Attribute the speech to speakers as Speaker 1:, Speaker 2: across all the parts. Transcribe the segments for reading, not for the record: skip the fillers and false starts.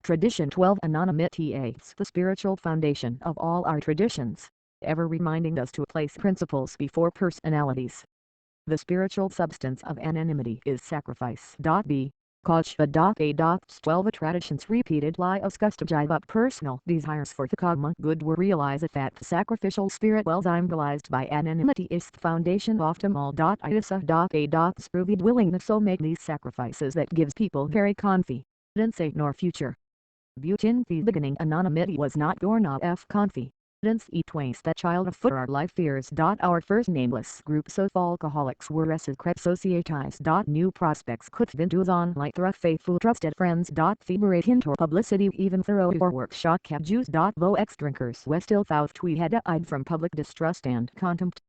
Speaker 1: Tradition 12 Anonymity is the spiritual foundation of all our traditions, ever reminding us to place principles before personalities. The spiritual substance of anonymity is sacrifice. B. Kochva.A. 12 traditions repeated lives customized up personal desires for the common good were realized that the sacrificial spirit well symbolized by anonymity is the foundation of them all. Isa.A. Proved willingness so make these sacrifices that gives people very confidence nor future. But in the beginning anonymity was not born of confidence. It was that child of our life fears. Our first nameless groups of alcoholics were associatized. New prospects could vendors on like the faithful trusted friends. Feverate into publicity even thorough or workshop cab juice. Though ex-drinkers were still thought we had died from public distrust and contempt.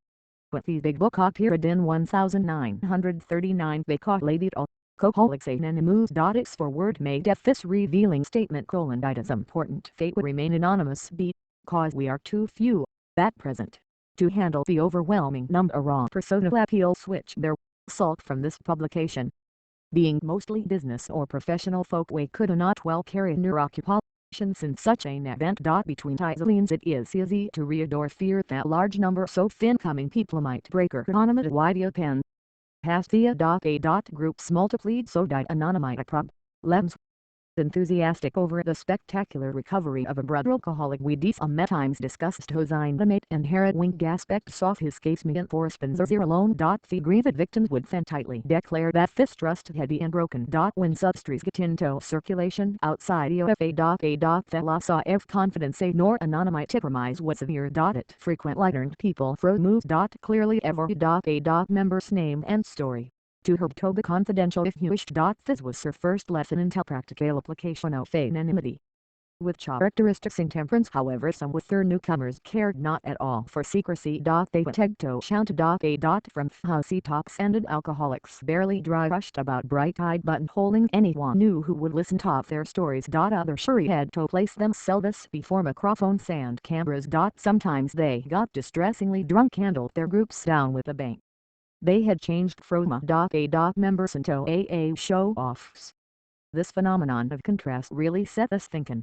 Speaker 1: But the big book appeared in 1939 they collated all alcoholics anonymous. Its forward made this revealing statement: it is important fate would remain anonymous because we are too few at present to handle the overwhelming number of personal appeals which there result from this publication. Being mostly business or professional folk we could not well carry our occupations in such an event. Between Isolines it is easy to readore fear that large number of incoming people might break our anonymity wide open. Has the A. Groups multiplied so anonymity problems. Enthusiastic over the spectacular recovery of a brother alcoholic we sometimes discussed whose intimate and harrowing aspects of his case meant for Spencer alone. The grieved victims would fantightly declare that this trust had been broken. When substries get into circulation outside of A. The loss of confidence nor anonymity compromise was severe. It frequently turned people from moves. Clearly every A. member's name and story to her to be confidential if you wished. This was her first lesson in practical application of anonymity. With characteristics intemperance however some with their newcomers cared not at all for secrecy. They would take to shout A. From housetops and alcoholics barely dry rushed about bright-eyed buttonholing anyone knew who would listen to their stories. Others sure had to place themselves before microphones and cameras. Sometimes they got distressingly drunk and their groups down with a bang. They had changed from A. members into AA show-offs. This phenomenon of contrast really set us thinking.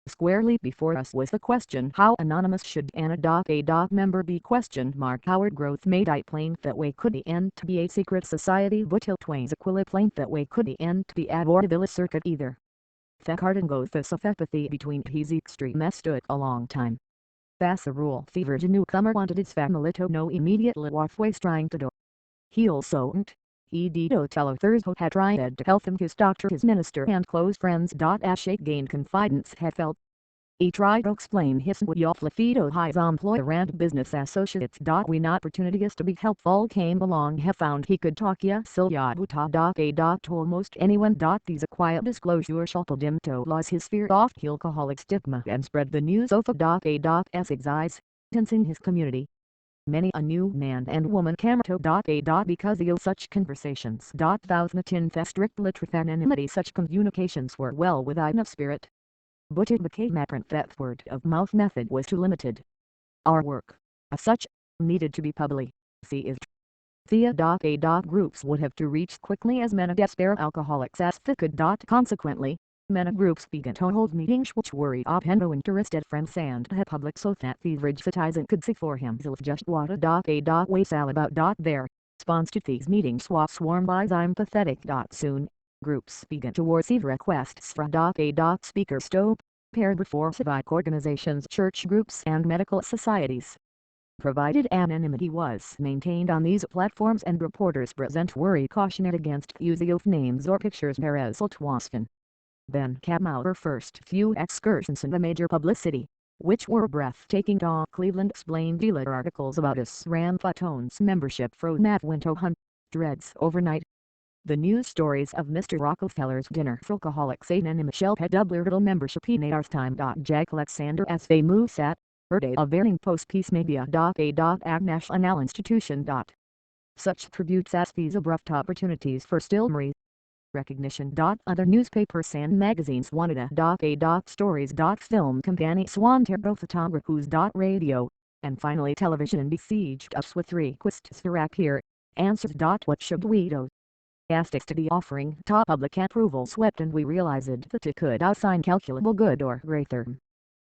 Speaker 1: Squarely before us was the question how anonymous should an A. member be? Our growth made it plain that we could end to be a secret society, but it was equally plain that we could end to be a vaudeville circuit either. The garden growth of apathy between these extremes stood a long time. As a rule the virgin newcomer wanted his family to know immediately what was trying to do. He also did tell others who had tried to help him, his doctor, his minister and close friends. As she gained confidence had felt. He tried to explain his Flafido his employer and business associates. When opportunities to be helpful came along he found he could talk to almost anyone. These quiet disclosures helped him to lose his fear of alcoholic stigma and spread the news of A's existence in his community. Many a new man and woman came to A. because of such conversations. Without the strict letter of anonymity such communications were well within the spirit. But it became apparent that word-of-mouth method was too limited. Our work, as such, needed to be public. The A. Groups would have to reach quickly as many desperate alcoholics as they could. Consequently, many groups began to hold meetings which worried up and interested friends and the public so that the average citizen could see for himself just what A. was all about. Their response to these meetings was warm by sympathetic. Soon, groups began to receive requests from A. speakers to appear before civic organizations, church groups and medical societies. Provided anonymity was maintained on these platforms and reporters present were cautioned against using of names or pictures as result was. Then came our first few excursions into major publicity, which were breathtaking. Cleveland explained dealer articles about us ran Platone's membership from Matt went to hundreds overnight. The news stories of Mr. Rockefeller's dinner for alcoholics and Michelle had double little membership in Earth Time. Jack Alexander as they move sat, heard a varying post-peace media. A. National institution. Such tributes as these abrupt opportunities for still more recognition. Other newspapers and magazines wanted A. Stories. Film companies wanted photographers. Radio, and finally television besieged us with requests for appear. Answers. What should we do? to the offering top public approval swept, and we realized that it could outsign calculable good or greater.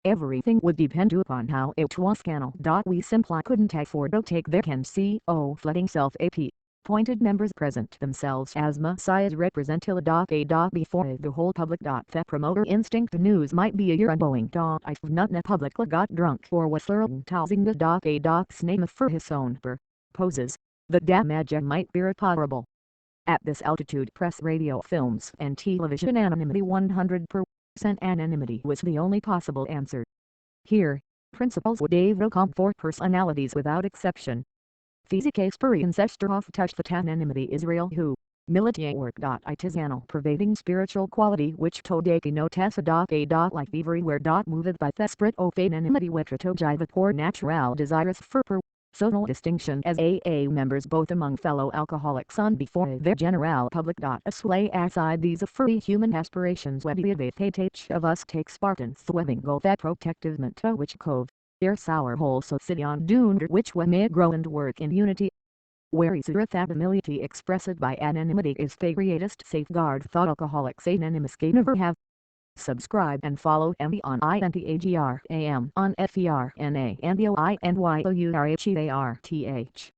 Speaker 1: Everything would depend upon how it was scanned. We simply couldn't afford to take their NCO flooding self-ap appointed members present themselves as messiahs represent till a before the whole public. The promoter instinct news might be a year ongoing. If not the public got drunk or was tossing the a name for his own purposes, the damage might be irreparable. At this altitude, press, radio, films, and television anonymity 100% anonymity was the only possible answer. Here, principals would overcome for personalities without exception. Physique experience of touch the anonymity Israel who military work. It is an all-pervading spiritual quality which todeki no tessa a like everywhere. Moved by the spirit of anonymity wetrato jiva poor natural desirous for personal distinction as AA members both among fellow alcoholics and before their general public. Slay aside these free human aspirations web each of us takes part in swebbing go that protective to which cove their sour whole society on dune which we may grow and work in unity. Where irritability expressed by anonymity is the greatest safeguard thought alcoholics anonymous can never have. Subscribe and follow me on INTAGRAM on FERNA and the OINYOURHEARTH.